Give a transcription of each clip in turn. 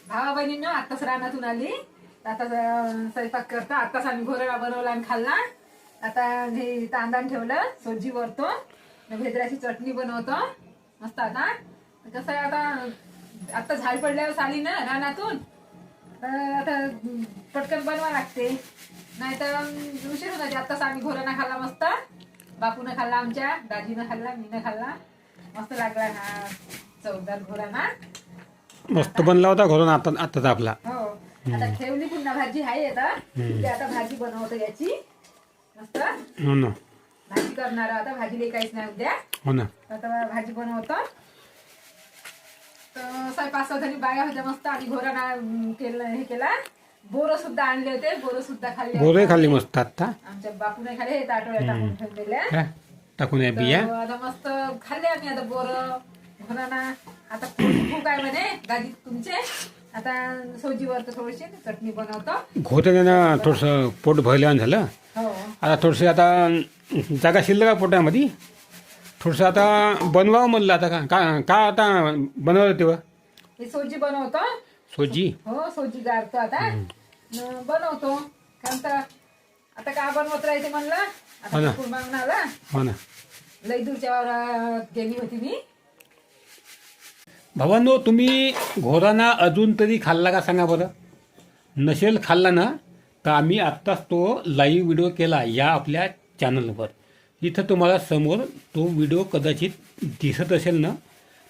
भावा बहिणींनो आताच रानातून आली. आता स्वयंपाक करता. आताच आम्ही घोरडा बनवला आणि खाल्ला. आता हे तांदण ठेवलं सोजी वरतो. भेद्राची चटणी बनवतो मस्त. आता कसं आहे आता झाड पडल्यावर आली ना रानातून तर आता पटकन बनवा लागते नाही तर उशीर होणार. आताच आम्ही घोराना खाल्ला मस्त. बापूनं खाल्ला, आमच्या दाजीनं खाल्ला, मीनं खाल्ला. मस्त लागला हा चवदार घोराना. मस्त बनला होता घरून आता आपला. हो आता ठेवली पुन्हा भाजी आहे. आता भाजी बनवतो याची मस्त. हो ना, भाजी करणार आता. भाजीला काहीच नाही उद्या. हो ना. आता भाजी बनवतो. तर 5-6 जणी बाया होत्या मस्त. आणि घोराना केलं हे केला. बोरं सुद्धा आणले होते. बोरं सुद्धा खाल्ले. बोरं खाल्ली मस्त आता. आमच्या बापूने खाल्ले. हे ताटोळ्या टाकून ठेवलेल्या टाकून बिया आता मस्त खाल्ले आम्ही. आता बोरं घोराना आता खूप आहे म्हणे दादी तुमचे. आता सोजीवर तर थोडीशी चटणी बनवतो. घोट्यानं थोडस पोट भरल्यानं झालं. हो आता थोडस आता जागा शिल्लक का पोटामध्ये. थोडस आता बनवावं म्हणलं. आता का आता बनवलं तेव्हा हे सोजी बनवतो. सोजी. हो सोजी गारतो आता. बनवतो कारण तर आता का बनवत राहायचे म्हणलं. हो ना. आता मागून आला. हो ना. लई दूरच्या वावरात गेली होती मी. भावांनो, तुम्ही घोराना अजून तरी खाल्ला का सांगा बरं. नसेल खाल्ला ना तर आम्ही आत्ताच तो लाईव्ह व्हिडिओ केला या आपल्या चॅनलवर. इथं तुम्हाला समोर तो व्हिडिओ कदाचित दिसत असेल ना.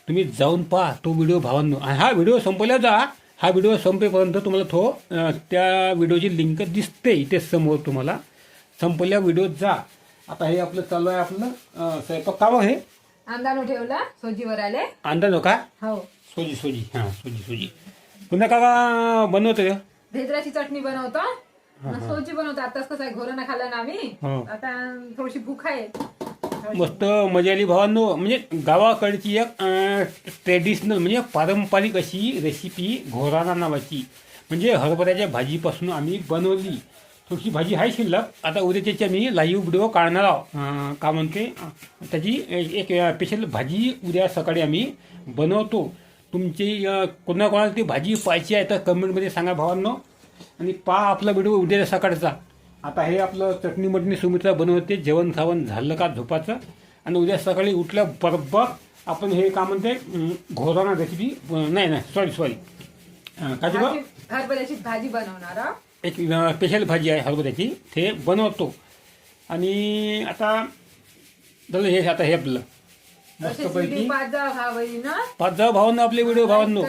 तुम्ही जाऊन पहा तो व्हिडिओ भावांनो. आणि हा व्हिडिओ संपल्या जा. हा व्हिडिओ संपेपर्यंत तुम्हाला त्या व्हिडिओची लिंक दिसते इथे समोर तुम्हाला. संपल्या व्हिडिओत जा. आता हे आपलं चालू आहे आपलं स्वयंपाक. काम हे अंदानो ठेवला सोजीवर आले. अंदाज का हो सोजी. हां सोजी. पुन्हा का बनवतो रे. भेद्राची चटणी बनवतो. सोजी बनवतो. आताच कसं आहे घोराना खाल्ला ना आम्ही. हो. आता थोडीशी भूक आहे. मस्त मजा आली भावांनो. म्हणजे गावाकडची एक ट्रेडिशनल म्हणजे पारंपरिक अशी रेसिपी घोराना नावाची. म्हणजे हरभऱ्याच्या भाजीपासून आम्ही बनवली. थोडीशी भाजी आहे शिल्लक. आता उद्याची आम्ही लाईव्ह व्हिडिओ काढणार आहोत. का म्हणते त्याची एक स्पेशल भाजी उद्या सकाळी आम्ही बनवतो. तुमची कोणाकोणाला ती भाजी पाहिजे आहे तर कमेंटमध्ये सांगा भावांनो. आणि पहा आपला व्हिडिओ उद्या सकाळचा. आता हे आपलं चटणी मटणी सुमित्रा बनवते. जेवण खावण झालं का झोपाचं. आणि उद्या सकाळी उठल्या बरोबर आपण हे का म्हणते घोराना रेसिपी नाही सॉरी काय हरभऱ्याची भाजी बनवणार आहोत. एक स्पेशल भाजी आहे हरभऱ्याची. ते बनवतो. आणि आता झालं हे. आता हे आपलं मस्तपैकी 5 भावांनो 5 भावांनो आपले व्हिडिओ भावांनो.